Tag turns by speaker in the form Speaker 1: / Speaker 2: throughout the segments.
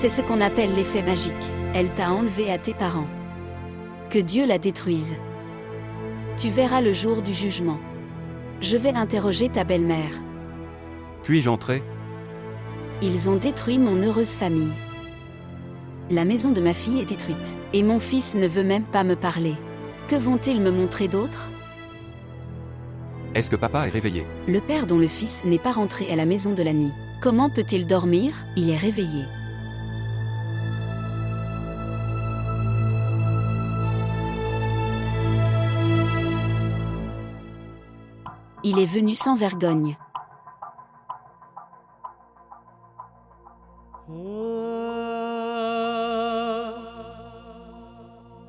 Speaker 1: C'est ce qu'on appelle l'effet magique. Elle t'a enlevé à tes parents. Que Dieu la détruise. Tu verras le jour du jugement. Je vais interroger ta belle-mère.
Speaker 2: Puis-je entrer?
Speaker 1: Ils ont détruit mon heureuse famille. La maison de ma fille est détruite, et mon fils ne veut même pas me parler. Que vont-ils me montrer d'autre?
Speaker 2: Est-ce que papa est réveillé?
Speaker 1: Le père dont le fils n'est pas rentré à la maison de la nuit. Comment peut-il dormir? Il est réveillé. Il est venu sans vergogne.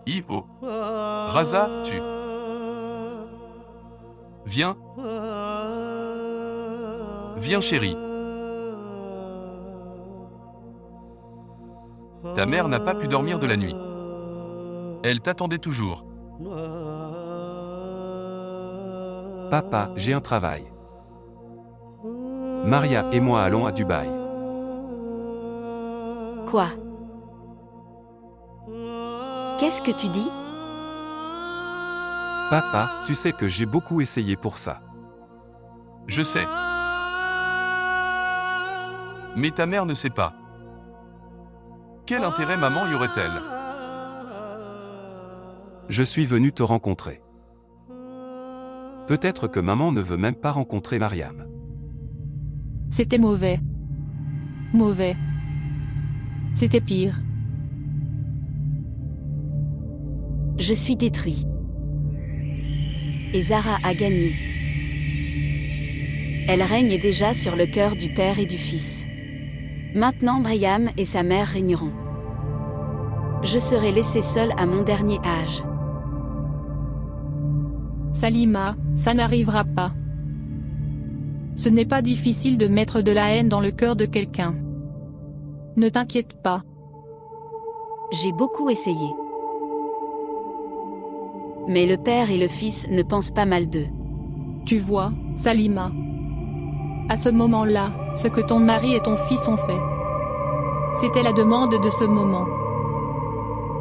Speaker 3: Ivo. Raza, tu. Viens. Viens, chérie. Ta mère n'a pas pu dormir de la nuit. Elle t'attendait toujours.
Speaker 2: Papa, j'ai un travail. Maria et moi allons à Dubaï.
Speaker 1: Quoi? Qu'est-ce que tu dis?
Speaker 2: Papa, tu sais que j'ai beaucoup essayé pour ça.
Speaker 3: Je sais. Mais ta mère ne sait pas. Quel intérêt maman y aurait-elle?
Speaker 2: Je suis venu te rencontrer. Peut-être que maman ne veut même pas rencontrer Mariam.
Speaker 4: C'était mauvais. Mauvais. C'était pire.
Speaker 1: Je suis détruit. Et Zara a gagné. Elle règne déjà sur le cœur du père et du fils. Maintenant Mariam et sa mère régneront. Je serai laissé seul à mon dernier âge.
Speaker 4: Salima, ça n'arrivera pas. Ce n'est pas difficile de mettre de la haine dans le cœur de quelqu'un. Ne t'inquiète pas.
Speaker 1: J'ai beaucoup essayé. Mais le père et le fils ne pensent pas mal d'eux.
Speaker 4: Tu vois, Salima. À ce moment-là, ce que ton mari et ton fils ont fait. C'était la demande de ce moment.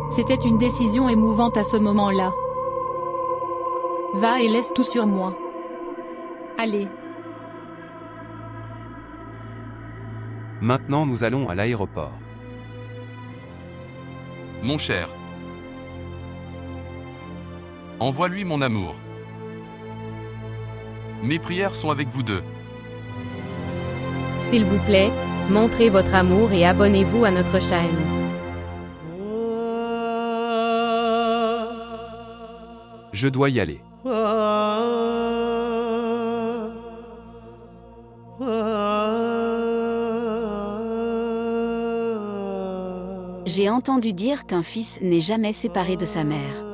Speaker 4: C'était une décision émouvante à ce moment-là. Va et laisse tout sur moi. Allez.
Speaker 2: Maintenant nous allons à l'aéroport.
Speaker 3: Mon cher. Envoie-lui mon amour. Mes prières sont avec vous deux.
Speaker 5: S'il vous plaît, montrez votre amour et abonnez-vous à notre chaîne.
Speaker 2: Je dois y aller.
Speaker 1: J'ai entendu dire qu'un fils n'est jamais séparé de sa mère.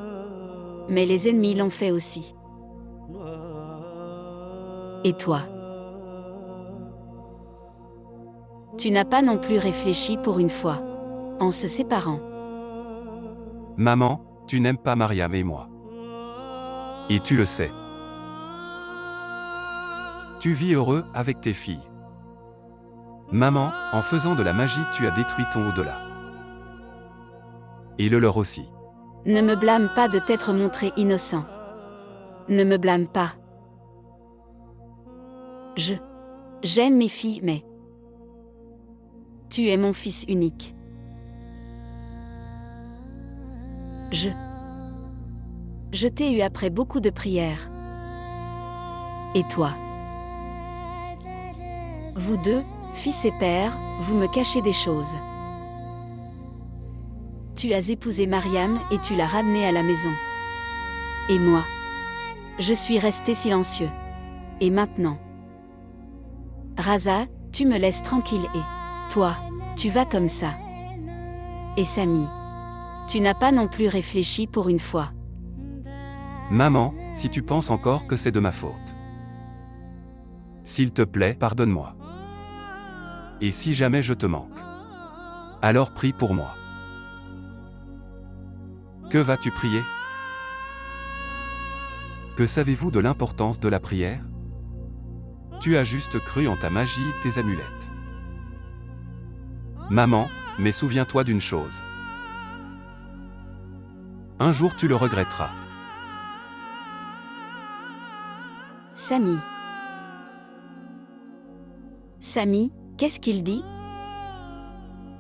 Speaker 1: Mais les ennemis l'ont fait aussi. Et toi? Tu n'as pas non plus réfléchi pour une fois, en se séparant.
Speaker 2: Maman, tu n'aimes pas Mariam et moi. Et tu le sais. Tu vis heureux avec tes filles. Maman, en faisant de la magie, tu as détruit ton au-delà. Et le leur aussi.
Speaker 1: Ne me blâme pas de t'être montré innocent. Ne me blâme pas. J'aime mes filles, mais... Tu es mon fils unique. Je t'ai eu après beaucoup de prières. Et toi? Vous deux, fils et père, vous me cachez des choses. Tu as épousé Mariam et tu l'as ramenée à la maison. Et moi? Je suis resté silencieux. Et maintenant? Raza, tu me laisses tranquille et... Toi, tu vas comme ça. Et Samy? Tu n'as pas non plus réfléchi pour une fois.
Speaker 2: Maman, si tu penses encore que c'est de ma faute. S'il te plaît, pardonne-moi. Et si jamais je te manque, alors prie pour moi. Que vas-tu prier? Que savez-vous de l'importance de la prière? Tu as juste cru en ta magie et tes amulettes. Maman, Mais souviens-toi d'une chose. Un jour tu le regretteras.
Speaker 1: Samy. Samy, qu'est-ce qu'il dit?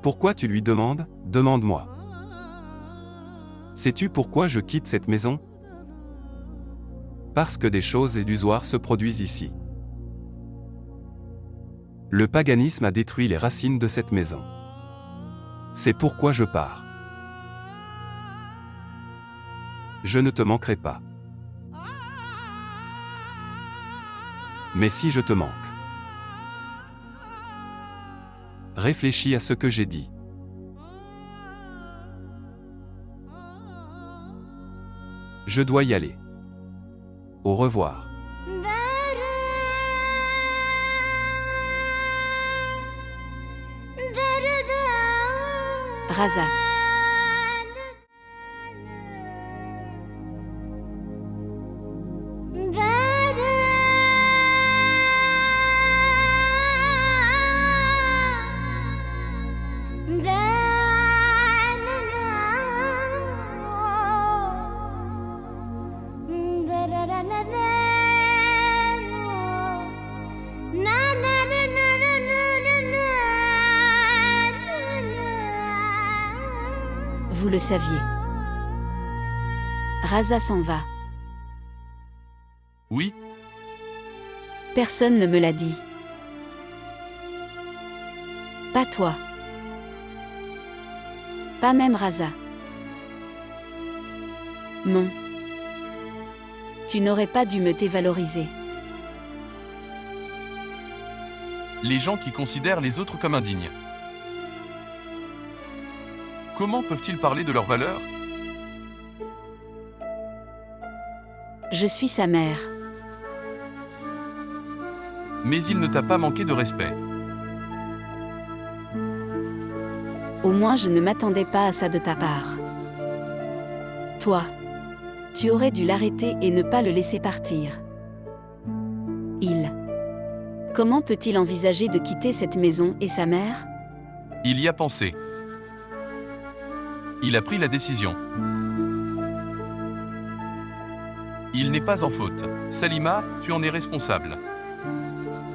Speaker 2: Pourquoi tu lui demandes? Demande-moi. Sais-tu pourquoi je quitte cette maison? Parce que des choses illusoires se produisent ici. Le paganisme a détruit les racines de cette maison. C'est pourquoi je pars. Je ne te manquerai pas. Mais si je te manque, réfléchis à ce que j'ai dit. Je dois y aller. Au revoir.
Speaker 1: Raza. Vous le saviez. Raza s'en va.
Speaker 3: Oui,
Speaker 1: Personne ne me l'a dit. Pas toi. Pas même Raza. Non. Tu n'aurais pas dû me dévaloriser.
Speaker 3: les gens qui considèrent les autres comme indignes. Comment peuvent-ils parler de leurs valeurs?
Speaker 1: Je suis sa mère.
Speaker 3: Mais il ne t'a pas manqué de respect.
Speaker 1: Au moins je ne m'attendais pas à ça de ta part. Toi, tu aurais dû l'arrêter et ne pas le laisser partir. Comment peut-il envisager de quitter cette maison et sa mère?
Speaker 3: Il y a pensé. Il a pris la décision. Il n'est pas en faute. Salima, tu en es responsable.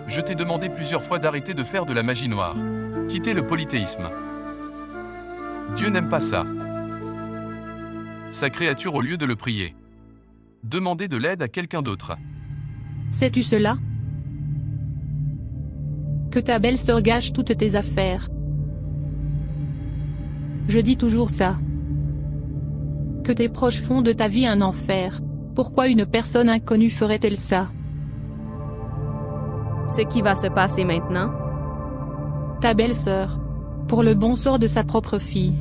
Speaker 3: Je t'ai demandé plusieurs fois d'arrêter de faire de la magie noire. Quitter le polythéisme. Dieu n'aime pas ça. Sa créature au lieu de le prier. Demandez de l'aide à quelqu'un d'autre.
Speaker 4: Sais-tu cela? Que ta belle-sœur gâche toutes tes affaires. Je dis toujours ça. Que tes proches font de ta vie un enfer. Pourquoi une personne inconnue ferait-elle ça?
Speaker 5: Ce qui va se passer maintenant?
Speaker 4: Ta belle-sœur. Pour le bon sort de sa propre fille.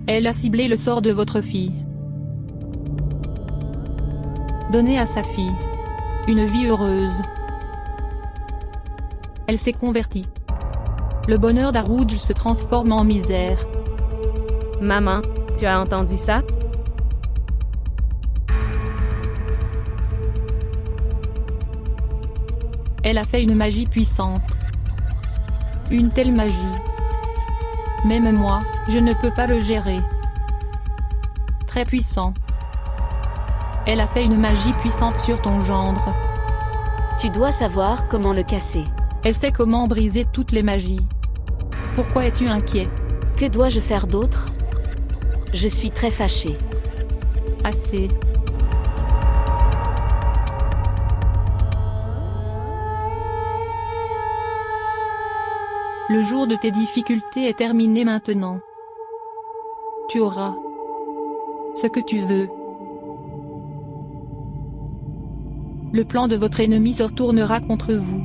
Speaker 4: Elle a ciblé le sort de votre fille. Donner à sa fille une vie heureuse. Elle s'est convertie. Le bonheur d'Arouj se transforme en misère.
Speaker 5: Maman, tu as entendu ça?
Speaker 4: Elle a fait une magie puissante. Une telle magie. Même moi, je ne peux pas le gérer. Très puissant. Elle a fait une magie puissante sur ton gendre.
Speaker 1: Tu dois savoir comment le casser.
Speaker 4: Elle sait comment briser toutes les magies. Pourquoi es-tu inquiet?
Speaker 1: Que dois-je faire d'autre? Je suis très fâchée.
Speaker 4: Assez. Le jour de tes difficultés est terminé maintenant. Tu auras ce que tu veux. Le plan de votre ennemi se retournera contre vous.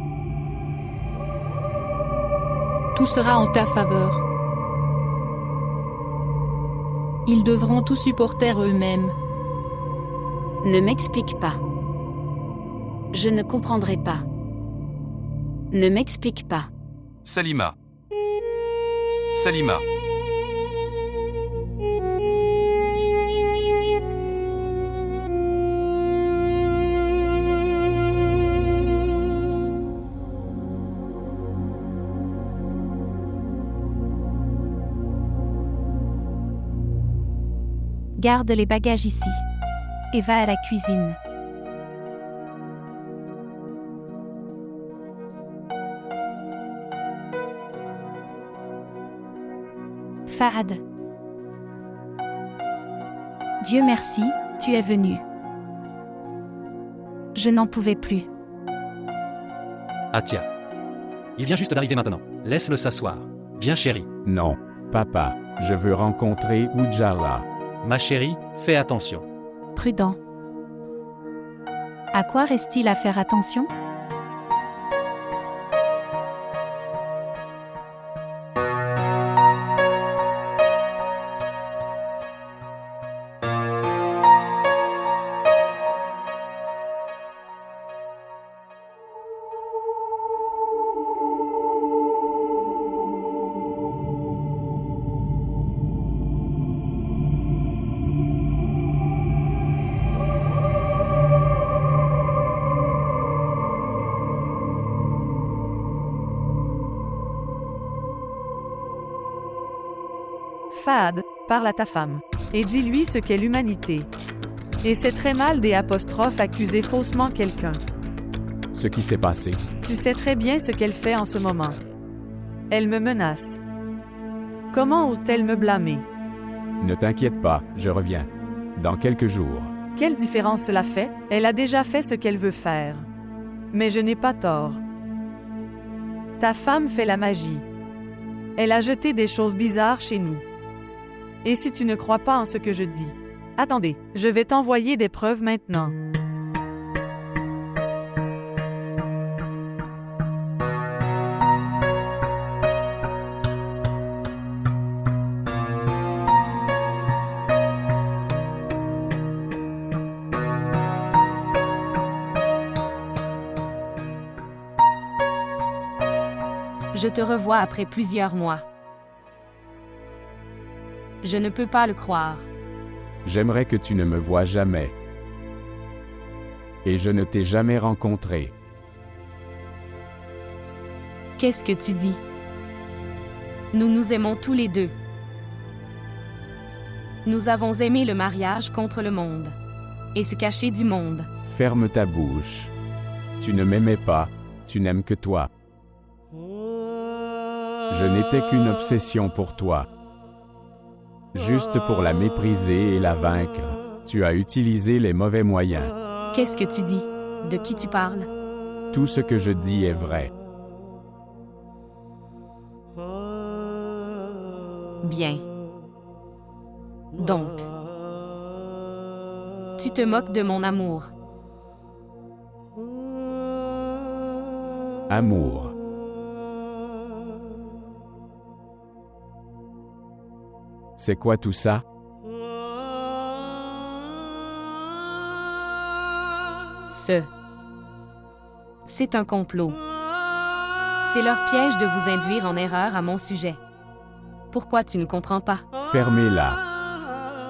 Speaker 4: Tout sera en ta faveur. Ils devront tout supporter eux-mêmes.
Speaker 1: Ne m'explique pas. Je ne comprendrai pas. Ne m'explique pas.
Speaker 3: Salima. Salima.
Speaker 6: Garde les bagages ici. Et va à la cuisine. Fahad. Dieu merci, tu es venu. Je n'en pouvais plus.
Speaker 7: Atia. Il vient juste d'arriver maintenant. Laisse-le s'asseoir. Viens chérie.
Speaker 8: Non, papa, je veux rencontrer Ujala.
Speaker 7: Ma chérie, fais attention.
Speaker 6: Prudent. À quoi reste-t-il à faire attention?
Speaker 9: Fahad, parle à ta femme. Et dis-lui ce qu'est l'humanité. Et c'est très mal des apostrophes accuser faussement quelqu'un.
Speaker 8: Ce qui s'est passé.
Speaker 9: Tu sais très bien ce qu'elle fait en ce moment. Elle me menace. Comment ose-t-elle me blâmer?
Speaker 8: Ne t'inquiète pas, je reviens. Dans quelques jours.
Speaker 9: Quelle différence cela fait? Elle a déjà fait ce qu'elle veut faire. Mais je n'ai pas tort. Ta femme fait la magie. Elle a jeté des choses bizarres chez nous. Et si tu ne crois pas en ce que je dis? Attendez, je vais t'envoyer des preuves maintenant.
Speaker 5: Je te revois après plusieurs mois. Je ne peux pas le croire.
Speaker 8: J'aimerais que tu ne me voies jamais. Et je ne t'ai jamais rencontré.
Speaker 5: Qu'est-ce que tu dis? Nous nous aimons tous les deux. Nous avons aimé le mariage contre le monde. Et se cacher du monde.
Speaker 8: Ferme ta bouche. Tu ne m'aimais pas, tu n'aimes que toi. Je n'étais qu'une obsession pour toi. Juste pour la mépriser et la vaincre, tu as utilisé les mauvais moyens.
Speaker 5: Qu'est-ce que tu dis? De qui tu parles?
Speaker 8: Tout ce que je dis est vrai.
Speaker 5: Bien. Donc, tu te moques de mon amour.
Speaker 8: Amour. C'est quoi tout ça?
Speaker 5: C'est un complot. C'est leur piège de vous induire en erreur à mon sujet. Pourquoi tu ne comprends pas?
Speaker 8: Fermez-la.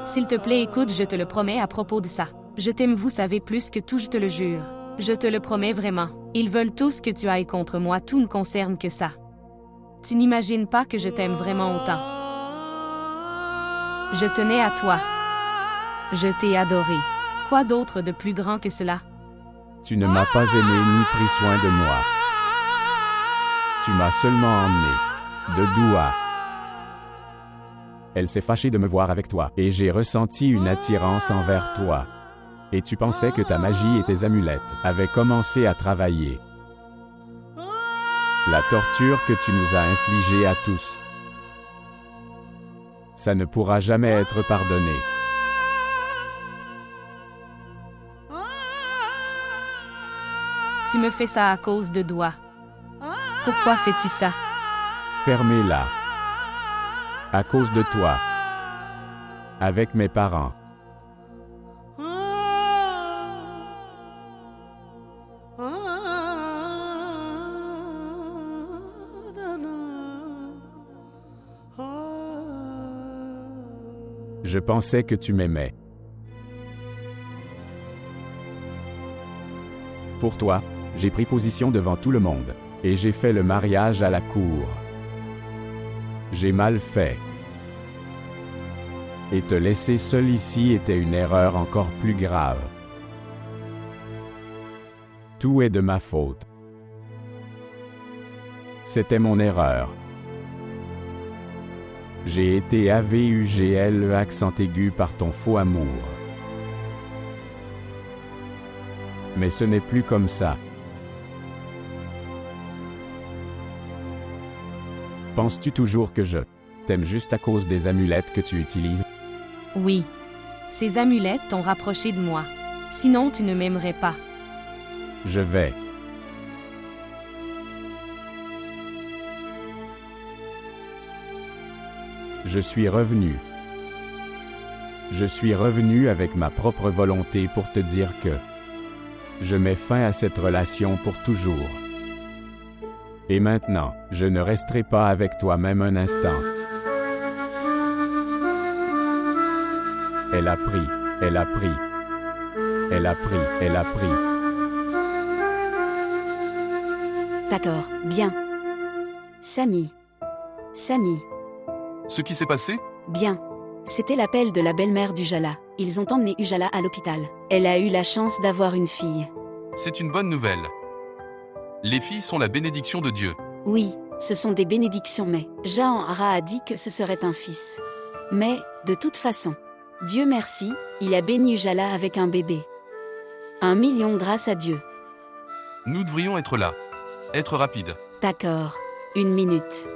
Speaker 5: S'il te plaît, écoute, je te le promets à propos de ça. Je t'aime, vous savez, plus que tout, je te le jure. Je te le promets vraiment. Ils veulent tous que tu ailles contre moi, tout ne concerne que ça. Tu n'imagines pas que je t'aime vraiment autant. Je tenais à toi. Je t'ai adoré. Quoi d'autre de plus grand que cela?
Speaker 8: Tu ne m'as pas aimé ni pris soin de moi. Tu m'as seulement emmené de Doua. Elle s'est fâchée de me voir avec toi, et j'ai ressenti une attirance envers toi. Et tu pensais que ta magie et tes amulettes avaient commencé à travailler. La torture que tu nous as infligée à tous, ça ne pourra jamais être pardonné.
Speaker 5: Tu me fais ça à cause de Doua. Pourquoi fais-tu ça?
Speaker 8: Fermez-la. À cause de toi. Avec mes parents. Je pensais que tu m'aimais. Pour toi, j'ai pris position devant tout le monde, et j'ai fait le mariage à la cour. J'ai mal fait. Et te laisser seul ici était une erreur encore plus grave. Tout est de ma faute. C'était mon erreur. J'ai été avugé accent aigu par ton faux amour. Mais ce n'est plus comme ça. Penses-tu toujours que je t'aime juste à cause des amulettes que tu utilises?
Speaker 5: Oui. Ces amulettes t'ont rapproché de moi. Sinon, tu ne m'aimerais pas.
Speaker 8: Je vais. Je suis revenu. Je suis revenu avec ma propre volonté pour te dire que je mets fin à cette relation pour toujours. Et maintenant, je ne resterai pas avec toi même un instant. Elle a pris, elle a pris, elle a pris, elle a pris.
Speaker 1: D'accord, bien. Samy. Samy.
Speaker 3: Ce qui s'est passé?
Speaker 1: Bien. C'était l'appel de la belle-mère d'Ujala. Ils ont emmené Ujala à l'hôpital. Elle a eu la chance d'avoir une fille.
Speaker 3: C'est une bonne nouvelle. Les filles sont la bénédiction de Dieu.
Speaker 1: Oui, ce sont des bénédictions, mais Jahan-Hara a dit que ce serait un fils. Mais, de toute façon, Dieu merci, il a béni Ujala avec un bébé. 1 million grâce à Dieu.
Speaker 3: Nous devrions être là. Être rapide.
Speaker 1: D'accord. 1 minute.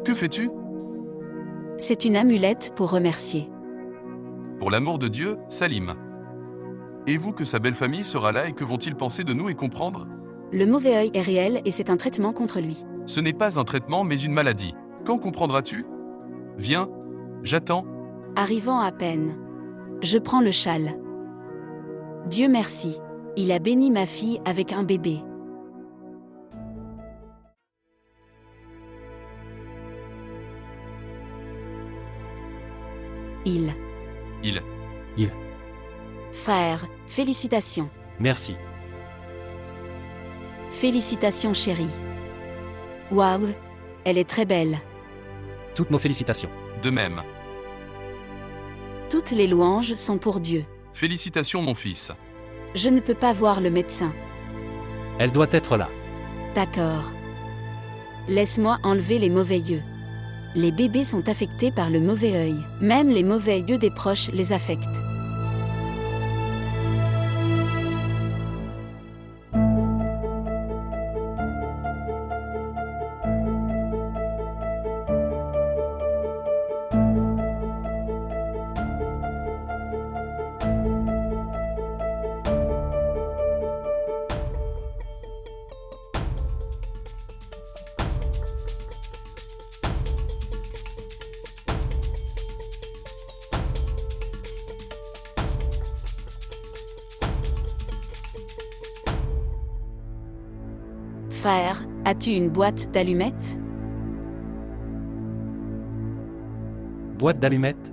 Speaker 3: Que fais-tu?
Speaker 1: C'est une amulette pour remercier.
Speaker 3: Pour l'amour de Dieu, Salim. Et vous que sa belle famille sera là et que vont-ils penser de nous et comprendre?
Speaker 1: Le mauvais œil est réel et c'est un traitement contre lui.
Speaker 3: Ce n'est pas un traitement mais une maladie. Quand comprendras-tu? Viens, j'attends.
Speaker 1: Arrivant à peine. Je prends le châle. Dieu merci. Il a béni ma fille avec un bébé. Il. Frère, félicitations.
Speaker 7: Merci.
Speaker 1: Félicitations chérie. Waouh, elle est très belle.
Speaker 7: Toutes nos félicitations.
Speaker 3: De même.
Speaker 1: Toutes les louanges sont pour Dieu.
Speaker 3: Félicitations mon fils.
Speaker 1: Je ne peux pas voir le médecin.
Speaker 7: Elle doit être là.
Speaker 1: D'accord. Laisse-moi enlever les mauvais yeux. Les bébés sont affectés par le mauvais œil. Même les mauvais yeux des proches les affectent. Frère, as-tu une boîte d'allumettes?
Speaker 7: Boîte d'allumettes?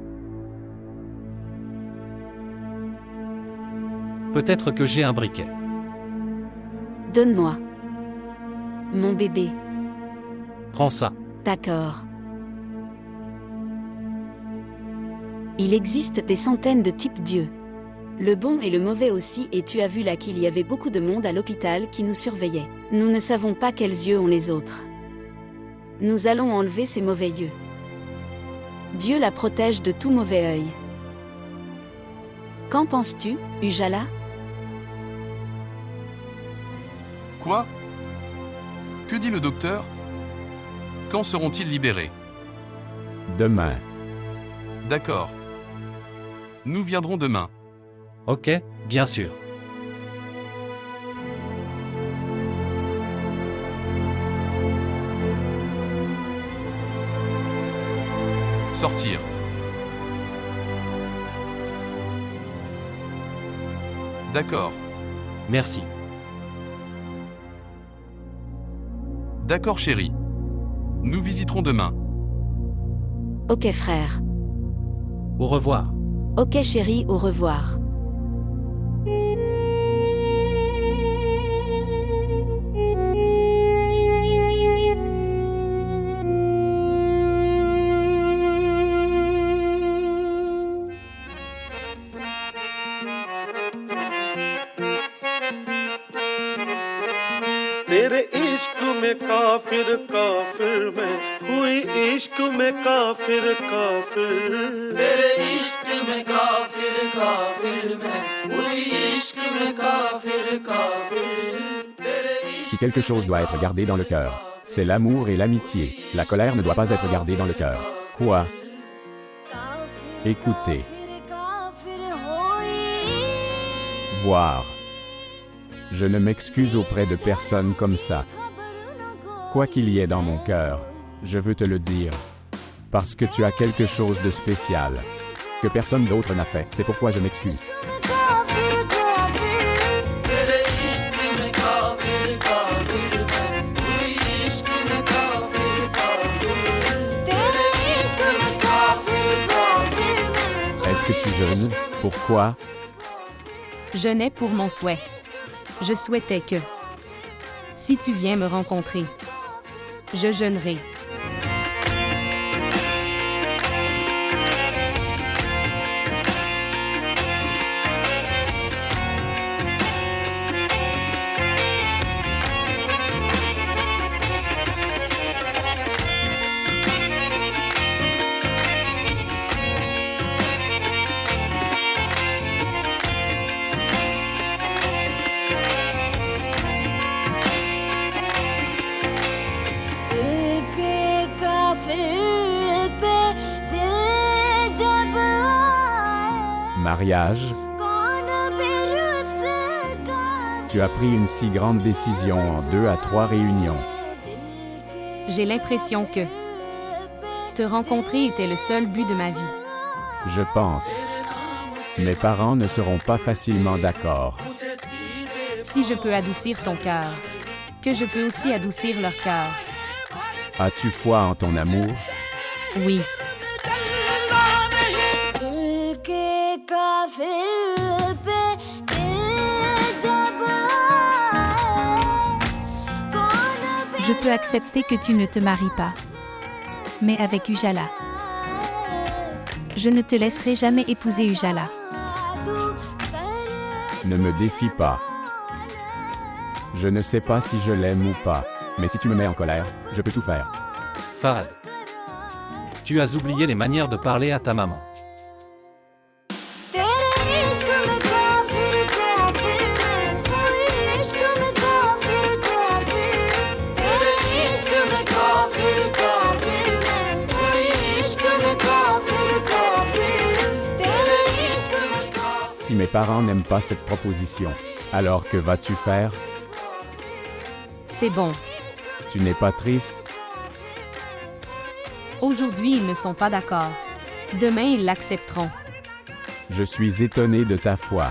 Speaker 7: Peut-être que j'ai un briquet.
Speaker 1: Donne-moi. Mon bébé.
Speaker 7: Prends ça.
Speaker 1: D'accord. Il existe des centaines de types Dieu. Le bon et le mauvais aussi, et tu as vu là qu'il y avait beaucoup de monde à l'hôpital qui nous surveillait. Nous ne savons pas quels yeux ont les autres. Nous allons enlever ces mauvais yeux. Dieu la protège de tout mauvais œil. Qu'en penses-tu, Ujala?
Speaker 3: Quoi? Que dit le docteur? Quand seront-ils libérés?
Speaker 8: Demain.
Speaker 3: D'accord. Nous viendrons demain.
Speaker 7: Ok, bien sûr.
Speaker 3: Sortir. D'accord.
Speaker 7: Merci.
Speaker 3: D'accord chérie. Nous visiterons demain.
Speaker 1: Ok frère.
Speaker 7: Au revoir.
Speaker 1: Ok chérie, au revoir.
Speaker 10: तेरे इश्क में काफिर काफिर में हुई इश्क में काफिर काफिर तेरे इश्क में काफिर काफिर में हुई इश्क में काफिर काफिर
Speaker 8: Si quelque chose doit être gardé dans le cœur, c'est l'amour et l'amitié. La colère ne doit pas être gardée dans le cœur. Quoi? Écouter. Voir. Je ne m'excuse auprès de personne comme ça. Quoi qu'il y ait dans mon cœur, je veux te le dire. Parce que tu as quelque chose de spécial. Que personne d'autre n'a fait. C'est pourquoi je m'excuse. Est-ce que tu jeûnes? Pourquoi?
Speaker 5: Jeûnais pour mon souhait. Je souhaitais que, si tu viens me rencontrer, je jeûnerai.
Speaker 8: Mariage? Tu as pris une si grande décision en 2 à 3 réunions.
Speaker 5: J'ai l'impression que te rencontrer était le seul but de ma vie.
Speaker 8: Je pense. Mes parents ne seront pas facilement d'accord.
Speaker 5: Si je peux adoucir ton cœur, que je peux aussi adoucir leur cœur.
Speaker 8: As-tu foi en ton amour?
Speaker 5: Oui.
Speaker 6: Je peux accepter que tu ne te maries pas. Mais avec Ujala. Je ne te laisserai jamais épouser Ujala.
Speaker 8: Ne me défie pas. Je ne sais pas si je l'aime ou pas, mais si tu me mets en colère, je peux tout faire.
Speaker 7: Farad. Tu as oublié les manières de parler à ta maman.
Speaker 8: Si mes parents n'aiment pas cette proposition, alors que vas-tu faire?
Speaker 5: C'est bon.
Speaker 8: Tu n'es pas triste?
Speaker 5: Aujourd'hui, ils ne sont pas d'accord. Demain, ils l'accepteront.
Speaker 8: Je suis étonné de ta foi.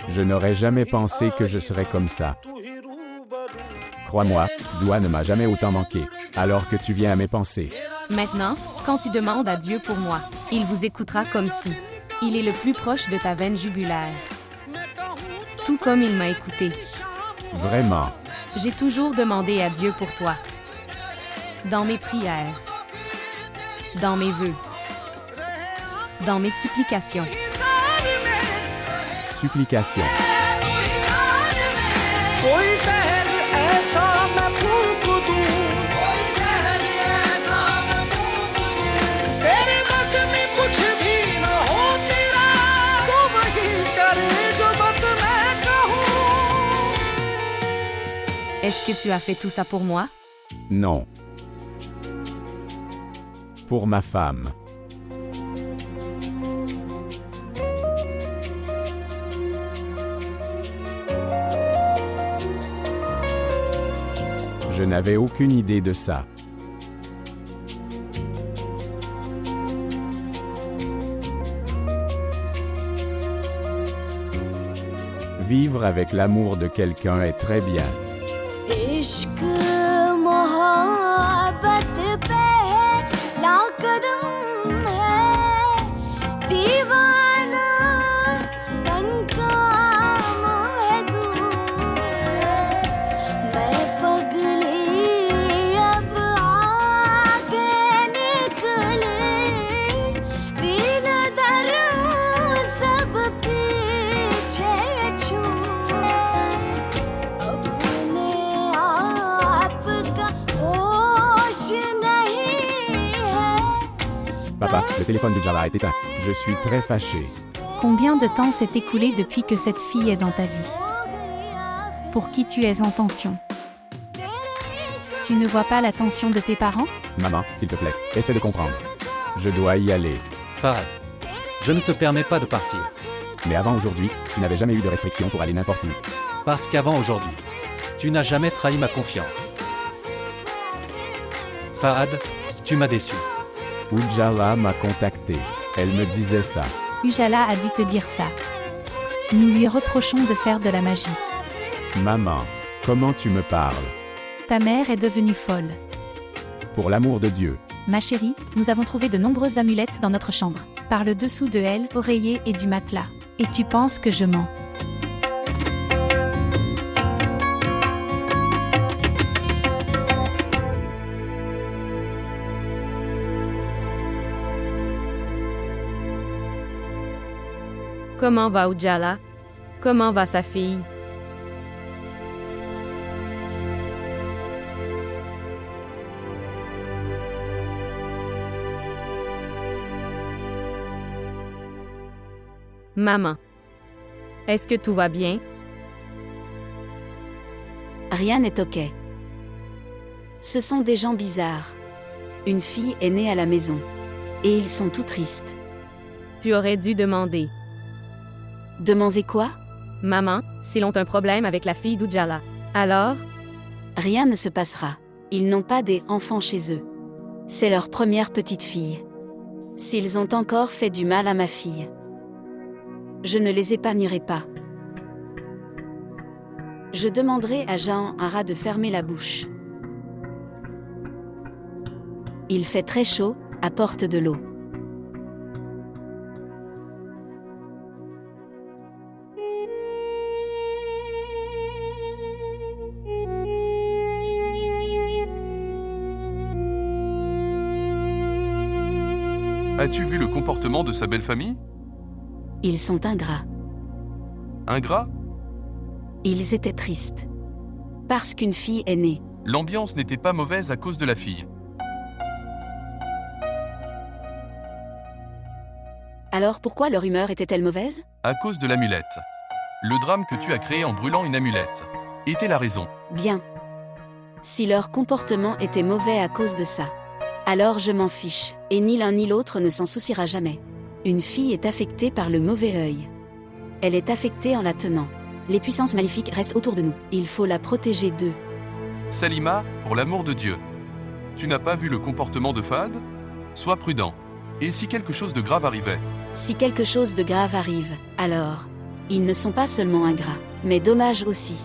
Speaker 8: Je n'aurais jamais pensé que je serais comme ça. Crois-moi, Doua ne m'a jamais autant manqué, alors que tu viens à mes pensées.
Speaker 5: Maintenant, quand tu demandes à Dieu pour moi, il vous écoutera comme si il est le plus proche de ta veine jugulaire. Tout comme il m'a écouté.
Speaker 8: Vraiment.
Speaker 5: J'ai toujours demandé à Dieu pour toi. Dans mes prières. Dans mes vœux. Dans mes supplications.
Speaker 8: Supplication.
Speaker 5: Est-ce que tu as fait tout ça pour moi?
Speaker 8: Non. Pour ma femme. Je n'avais aucune idée de ça. Vivre avec l'amour de quelqu'un est très bien.
Speaker 11: इश्क मोहब्बत पहला कदम है दीवाना तन का है तुझे मैं पगली अब आगे निकले दिन दर सब पीछे छूटे अपने आप का होश नहीं है
Speaker 8: Papa, le téléphone d'Ujala est éteint. Je suis très fâché.
Speaker 6: Combien de temps s'est écoulé depuis que cette fille est dans ta vie? Pour qui tu es en tension? Tu ne vois pas la tension de tes parents?
Speaker 8: Maman, s'il te plaît, essaie de comprendre. Je dois y aller.
Speaker 7: Fahad, je ne te permets pas de partir.
Speaker 8: Mais avant aujourd'hui, tu n'avais jamais eu de restriction pour aller n'importe où.
Speaker 7: Parce qu'avant aujourd'hui, tu n'as jamais trahi ma confiance. Fahad, tu m'as déçu.
Speaker 8: Ujala m'a contacté. Elle me disait ça.
Speaker 6: Ujala a dû te dire ça. Nous lui reprochons de faire de la magie.
Speaker 8: Maman, comment tu me parles?
Speaker 6: Ta mère est devenue folle.
Speaker 8: Pour l'amour de Dieu.
Speaker 6: Ma chérie, nous avons trouvé de nombreuses amulettes dans notre chambre. Par le dessous de elle, oreiller et du matelas. Et tu penses que je mens?
Speaker 5: Comment va Ujala? Comment va sa fille? Maman, est-ce que tout va bien?
Speaker 1: Rien n'est ok. Ce sont des gens bizarres. Une fille est née à la maison. Et ils sont tout tristes.
Speaker 5: Tu aurais dû demander.
Speaker 1: Demander quoi?
Speaker 5: Maman, s'ils ont un problème avec la fille d'Ujala. Alors?
Speaker 1: Rien ne se passera. Ils n'ont pas des enfants chez eux. C'est leur première petite fille. S'ils ont encore fait du mal à ma fille, je ne les épargnerai pas. Je demanderai à Jean Hara de fermer la bouche. Il fait très chaud, apporte de l'eau.
Speaker 3: As-tu vu le comportement de sa belle famille?
Speaker 1: Ils sont ingrats.
Speaker 3: Ingrats?
Speaker 1: Ils étaient tristes. Parce qu'une fille est née.
Speaker 3: L'ambiance n'était pas mauvaise à cause de la fille.
Speaker 1: Alors pourquoi leur humeur était-elle mauvaise?
Speaker 3: À cause de l'amulette. Le drame que tu as créé en brûlant une amulette était la raison.
Speaker 1: Bien. Si leur comportement était mauvais à cause de ça, alors je m'en fiche, et ni l'un ni l'autre ne s'en souciera jamais. Une fille est affectée par le mauvais œil. Elle est affectée en la tenant. Les puissances maléfiques restent autour de nous. Il faut la protéger d'eux.
Speaker 3: Salima, pour l'amour de Dieu. Tu n'as pas vu le comportement de Fahad? Sois prudent. Et si quelque chose de grave arrivait?
Speaker 1: Si quelque chose de grave arrive, alors, ils ne sont pas seulement ingrats, mais dommages aussi.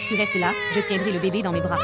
Speaker 5: Tu restes là, je tiendrai le bébé dans mes bras.